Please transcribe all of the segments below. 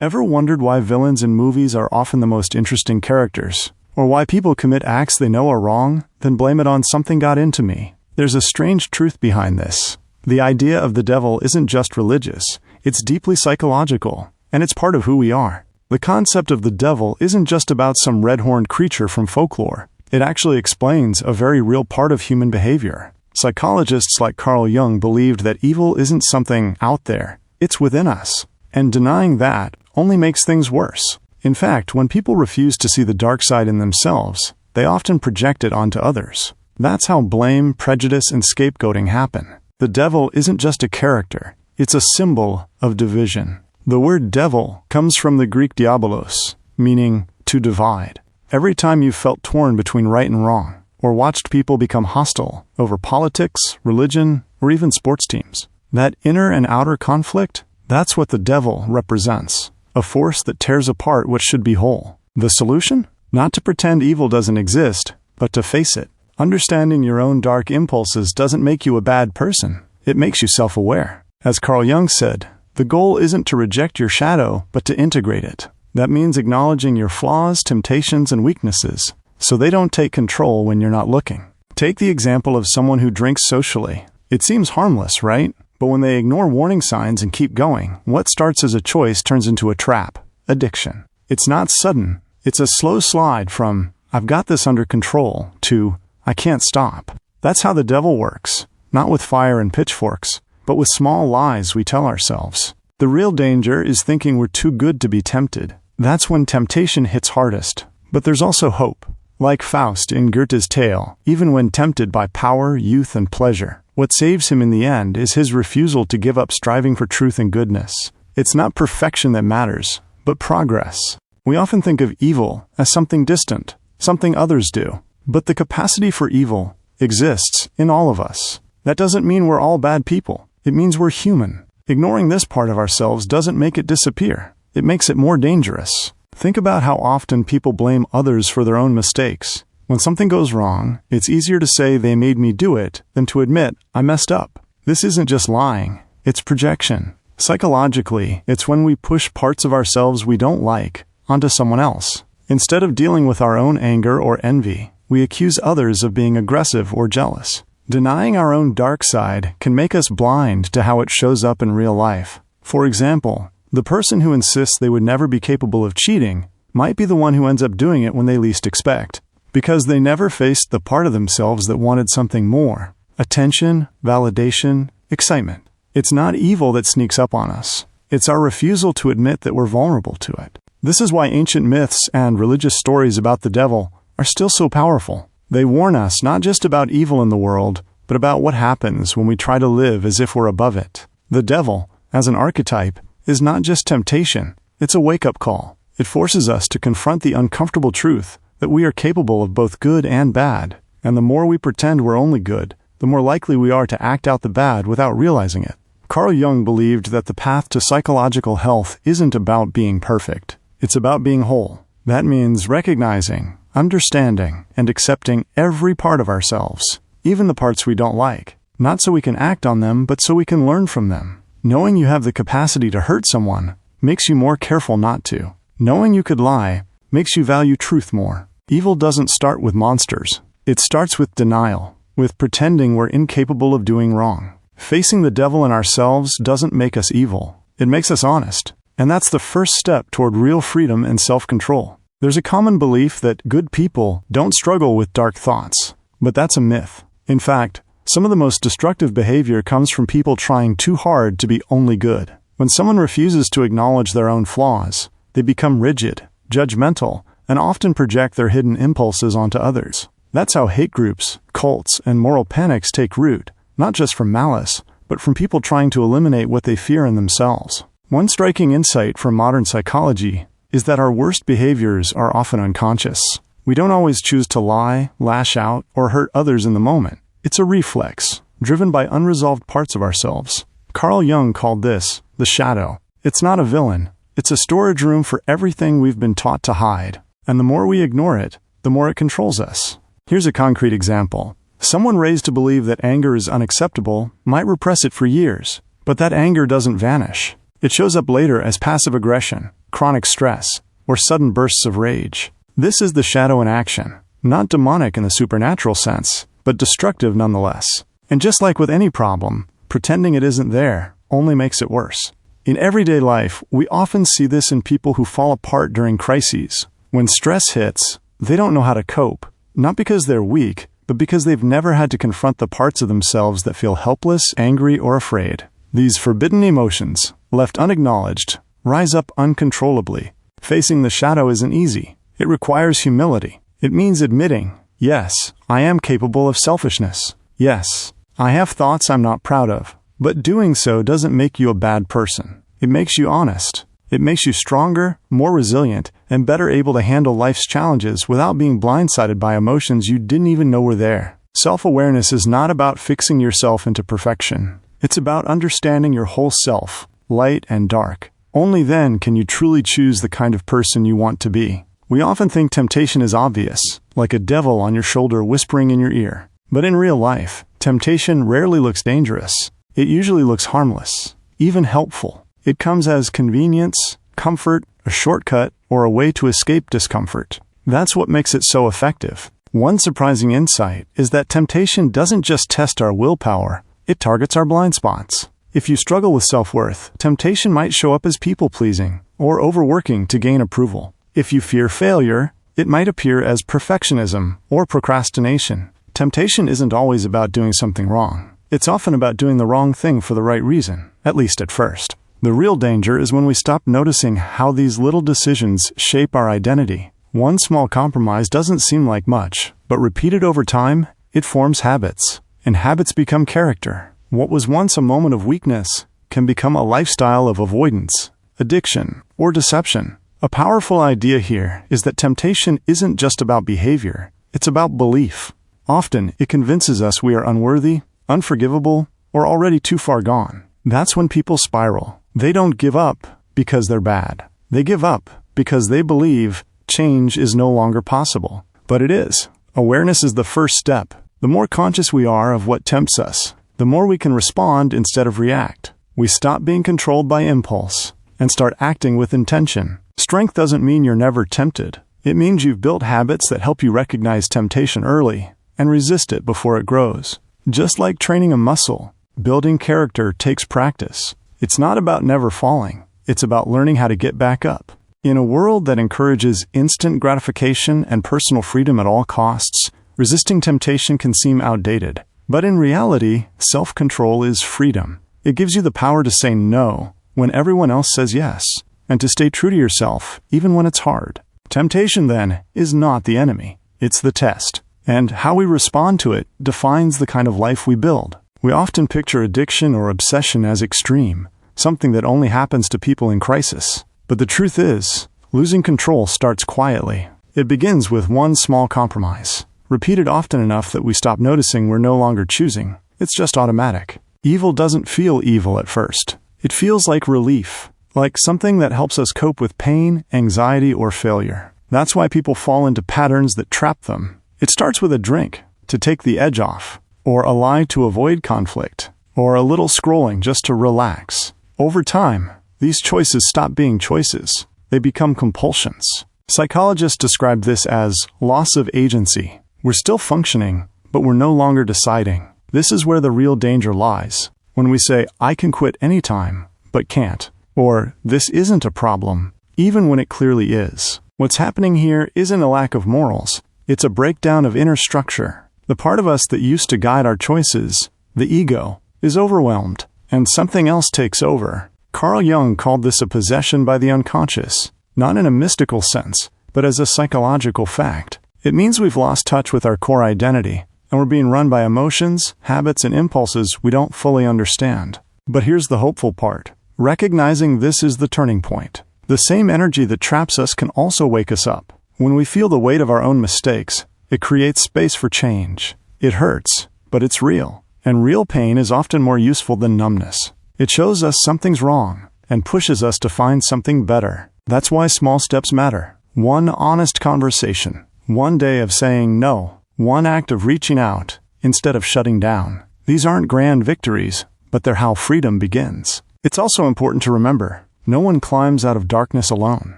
Ever wondered why villains in movies are often the most interesting characters? Or why people commit acts they know are wrong, then blame it on something got into me? There's a strange truth behind this. The idea of the devil isn't just religious, it's deeply psychological, and it's part of who we are. The concept of the devil isn't just about some red-horned creature from folklore. It actually explains a very real part of human behavior. Psychologists like Carl Jung believed that evil isn't something out there, it's within us. And denying that only makes things worse. In fact, when people refuse to see the dark side in themselves, they often project it onto others. That's how blame, prejudice, and scapegoating happen. The devil isn't just a character, it's a symbol of division. The word devil comes from the Greek diabolos, meaning to divide. Every time you've felt torn between right and wrong, or watched people become hostile over politics, religion, or even sports teams, that inner and outer conflict, that's what the devil represents. A force that tears apart what should be whole. The solution? Not to pretend evil doesn't exist, but to face it. Understanding your own dark impulses doesn't make you a bad person. It makes you self-aware. As Carl Jung said, the goal isn't to reject your shadow, but to integrate it. That means acknowledging your flaws, temptations, and weaknesses, so they don't take control when you're not looking. Take the example of someone who drinks socially. It seems harmless, right? But when they ignore warning signs and keep going, what starts as a choice turns into a trap, addiction. It's not sudden. It's a slow slide from, I've got this under control, to, I can't stop. That's how the devil works, not with fire and pitchforks, but with small lies we tell ourselves. The real danger is thinking we're too good to be tempted. That's when temptation hits hardest. But there's also hope. Like Faust in Goethe's tale, even when tempted by power, youth, and pleasure, what saves him in the end is his refusal to give up striving for truth and goodness. It's not perfection that matters, but progress. We often think of evil as something distant, something others do. But the capacity for evil exists in all of us. That doesn't mean we're all bad people. It means we're human. Ignoring this part of ourselves doesn't make it disappear. It makes it more dangerous. Think about how often people blame others for their own mistakes. When something goes wrong, it's easier to say they made me do it than to admit I messed up. This isn't just lying, it's projection. Psychologically, it's when we push parts of ourselves we don't like onto someone else. Instead of dealing with our own anger or envy, we accuse others of being aggressive or jealous. Denying our own dark side can make us blind to how it shows up in real life. For example, the person who insists they would never be capable of cheating might be the one who ends up doing it when they least expect, because they never faced the part of themselves that wanted something more: attention, validation, excitement. It's not evil that sneaks up on us. It's our refusal to admit that we're vulnerable to it. This is why ancient myths and religious stories about the devil are still so powerful. They warn us not just about evil in the world, but about what happens when we try to live as if we're above it. The devil, as an archetype, is not just temptation, it's a wake-up call. It forces us to confront the uncomfortable truth that we are capable of both good and bad. And the more we pretend we're only good, the more likely we are to act out the bad without realizing it. Carl Jung believed that the path to psychological health isn't about being perfect. It's about being whole. That means recognizing, understanding, and accepting every part of ourselves, even the parts we don't like. Not so we can act on them, but so we can learn from them. Knowing you have the capacity to hurt someone makes you more careful not to. Knowing you could lie makes you value truth more. Evil doesn't start with monsters. It starts with denial, with pretending we're incapable of doing wrong. Facing the devil in ourselves doesn't make us evil. It makes us honest. And that's the first step toward real freedom and self-control. There's a common belief that good people don't struggle with dark thoughts, but that's a myth. In fact, some of the most destructive behavior comes from people trying too hard to be only good. When someone refuses to acknowledge their own flaws, they become rigid, judgmental, and often project their hidden impulses onto others. That's how hate groups, cults, and moral panics take root, not just from malice, but from people trying to eliminate what they fear in themselves. One striking insight from modern psychology is that our worst behaviors are often unconscious. We don't always choose to lie, lash out, or hurt others in the moment. It's a reflex, driven by unresolved parts of ourselves. Carl Jung called this the shadow. It's not a villain. It's a storage room for everything we've been taught to hide. And the more we ignore it, the more it controls us. Here's a concrete example. Someone raised to believe that anger is unacceptable might repress it for years, but that anger doesn't vanish. It shows up later as passive aggression, chronic stress, or sudden bursts of rage. This is the shadow in action, not demonic in the supernatural sense, but destructive nonetheless. And just like with any problem, pretending it isn't there only makes it worse. In everyday life, we often see this in people who fall apart during crises. When stress hits, they don't know how to cope, not because they're weak, but because they've never had to confront the parts of themselves that feel helpless, angry, or afraid. These forbidden emotions, left unacknowledged, rise up uncontrollably. Facing the shadow isn't easy. It requires humility. It means admitting, yes, I am capable of selfishness. Yes, I have thoughts I'm not proud of. But doing so doesn't make you a bad person. It makes you honest. It makes you stronger, more resilient, and better able to handle life's challenges without being blindsided by emotions you didn't even know were there. Self-awareness is not about fixing yourself into perfection. It's about understanding your whole self, light and dark. Only then can you truly choose the kind of person you want to be. We often think temptation is obvious, like a devil on your shoulder whispering in your ear. But in real life, temptation rarely looks dangerous. It usually looks harmless, even helpful. It comes as convenience, comfort, a shortcut, or a way to escape discomfort. That's what makes it so effective. One surprising insight is that temptation doesn't just test our willpower, it targets our blind spots. If you struggle with self-worth, temptation might show up as people-pleasing or overworking to gain approval. If you fear failure, it might appear as perfectionism or procrastination. Temptation isn't always about doing something wrong. It's often about doing the wrong thing for the right reason, at least at first. The real danger is when we stop noticing how these little decisions shape our identity. One small compromise doesn't seem like much, but repeated over time, it forms habits. And habits become character. What was once a moment of weakness can become a lifestyle of avoidance, addiction, or deception. A powerful idea here is that temptation isn't just about behavior, it's about belief. Often, it convinces us we are unworthy, unforgivable, or already too far gone. That's when people spiral. They don't give up because they're bad. They give up because they believe change is no longer possible. But it is. Awareness is the first step. The more conscious we are of what tempts us, the more we can respond instead of react. We stop being controlled by impulse and start acting with intention. Strength doesn't mean you're never tempted. It means you've built habits that help you recognize temptation early and resist it before it grows. Just like training a muscle, building character takes practice. It's not about never falling. It's about learning how to get back up. In a world that encourages instant gratification and personal freedom at all costs, resisting temptation can seem outdated. But in reality, self-control is freedom. It gives you the power to say no when everyone else says yes, and to stay true to yourself even when it's hard. Temptation, then, is not the enemy. It's the test. And how we respond to it defines the kind of life we build. We often picture addiction or obsession as extreme, something that only happens to people in crisis. But the truth is, losing control starts quietly. It begins with one small compromise, repeated often enough that we stop noticing we're no longer choosing. It's just automatic. Evil doesn't feel evil at first. It feels like relief, like something that helps us cope with pain, anxiety, or failure. That's why people fall into patterns that trap them. It starts with a drink, to take the edge off, or a lie to avoid conflict, or a little scrolling just to relax. Over time, these choices stop being choices. They become compulsions. Psychologists describe this as loss of agency. We're still functioning, but we're no longer deciding. This is where the real danger lies. When we say, I can quit anytime, but can't. Or, this isn't a problem, even when it clearly is. What's happening here isn't a lack of morals. It's a breakdown of inner structure. The part of us that used to guide our choices, the ego, is overwhelmed, and something else takes over. Carl Jung called this a possession by the unconscious, not in a mystical sense, but as a psychological fact. It means we've lost touch with our core identity, and we're being run by emotions, habits, and impulses we don't fully understand. But here's the hopeful part. Recognizing this is the turning point. The same energy that traps us can also wake us up. When we feel the weight of our own mistakes, it creates space for change. It hurts, but it's real. And real pain is often more useful than numbness. It shows us something's wrong and pushes us to find something better. That's why small steps matter. One honest conversation, one day of saying no, one act of reaching out instead of shutting down. These aren't grand victories, but they're how freedom begins. It's also important to remember, No one climbs out of darkness alone.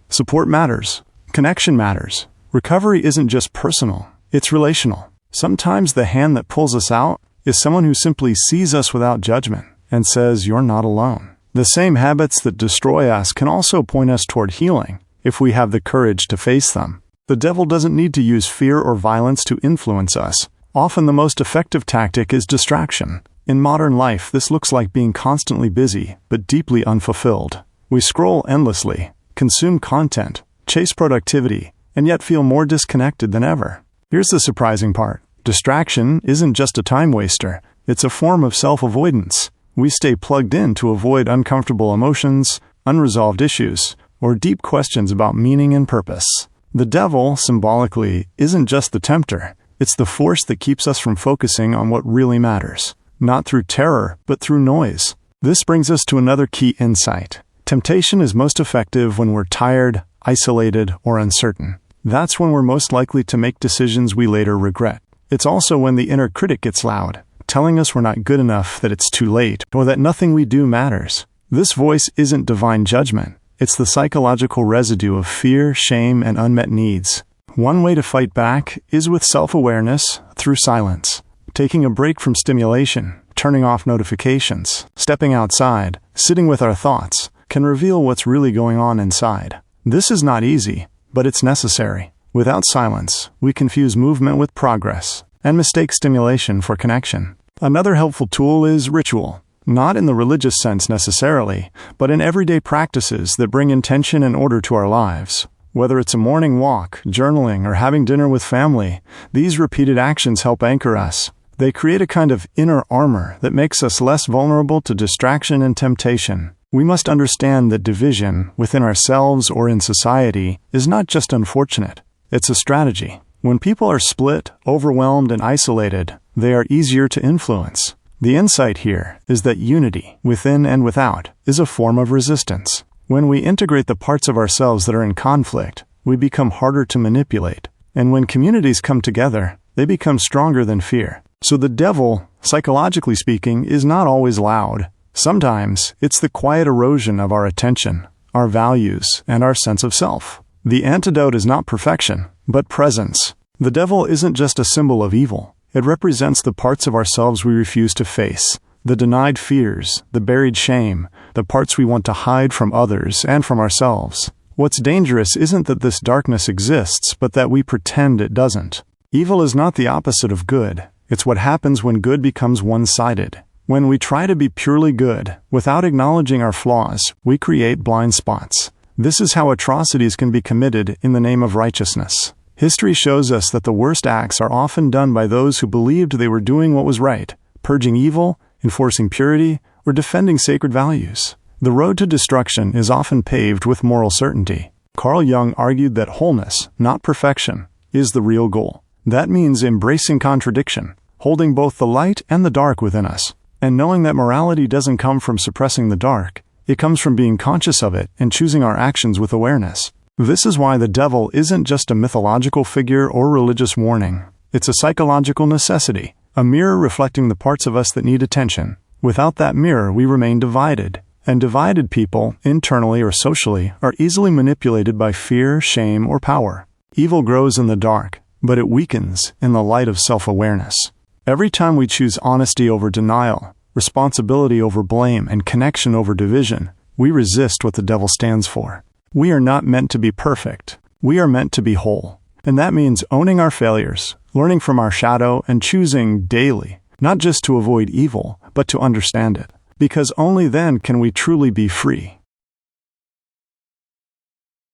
Support matters. Connection matters. Recovery isn't just personal, it's relational. Sometimes the hand that pulls us out is someone who simply sees us without judgment and says, "You're not alone." The same habits that destroy us can also point us toward healing if we have the courage to face them. The devil doesn't need to use fear or violence to influence us. Often the most effective tactic is distraction. In modern life, this looks like being constantly busy, but deeply unfulfilled. We scroll endlessly, consume content, chase productivity, and yet feel more disconnected than ever. Here's the surprising part. Distraction isn't just a time waster. It's a form of self-avoidance. We stay plugged in to avoid uncomfortable emotions, unresolved issues, or deep questions about meaning and purpose. The devil, symbolically, isn't just the tempter. It's the force that keeps us from focusing on what really matters. Not through terror, but through noise. This brings us to another key insight. Temptation is most effective when we're tired, isolated, or uncertain. That's when we're most likely to make decisions we later regret. It's also when the inner critic gets loud, telling us we're not good enough, that it's too late, or that nothing we do matters. This voice isn't divine judgment. It's the psychological residue of fear, shame, and unmet needs. One way to fight back is with self-awareness through silence. Taking a break from stimulation, turning off notifications, stepping outside, sitting with our thoughts, can reveal what's really going on inside. This is not easy, but it's necessary. Without silence, we confuse movement with progress and mistake stimulation for connection. Another helpful tool is ritual. Not in the religious sense necessarily, but in everyday practices that bring intention and order to our lives. Whether it's a morning walk, journaling, or having dinner with family, these repeated actions help anchor us. They create a kind of inner armor that makes us less vulnerable to distraction and temptation. We must understand that division, within ourselves or in society, is not just unfortunate. It's a strategy. When people are split, overwhelmed, and isolated, they are easier to influence. The insight here is that unity, within and without, is a form of resistance. When we integrate the parts of ourselves that are in conflict, we become harder to manipulate. And when communities come together, they become stronger than fear. So the devil, psychologically speaking, is not always loud. Sometimes it's the quiet erosion of our attention, our values, and our sense of self. The antidote is not perfection, but presence. The devil isn't just a symbol of evil. It represents the parts of ourselves we refuse to face, the denied fears, the buried shame, the parts we want to hide from others and from ourselves. What's dangerous isn't that this darkness exists, but that we pretend it doesn't. Evil is not the opposite of good. It's what happens when good becomes one-sided. When we try to be purely good, without acknowledging our flaws, we create blind spots. This is how atrocities can be committed in the name of righteousness. History shows us that the worst acts are often done by those who believed they were doing what was right, purging evil, enforcing purity, or defending sacred values. The road to destruction is often paved with moral certainty. Carl Jung argued that wholeness, not perfection, is the real goal. That means embracing contradiction, holding both the light and the dark within us, and knowing that morality doesn't come from suppressing the dark. It comes from being conscious of it and choosing our actions with awareness. This is why the devil isn't just a mythological figure or religious warning. It's a psychological necessity, a mirror reflecting the parts of us that need attention. Without that mirror, we remain divided. And divided people, internally or socially, are easily manipulated by fear, shame, or power. Evil grows in the dark, but it weakens in the light of self-awareness. Every time we choose honesty over denial, responsibility over blame, and connection over division, we resist what the devil stands for. We are not meant to be perfect. We are meant to be whole. And that means owning our failures, learning from our shadow, and choosing daily, not just to avoid evil, but to understand it. Because only then can we truly be free.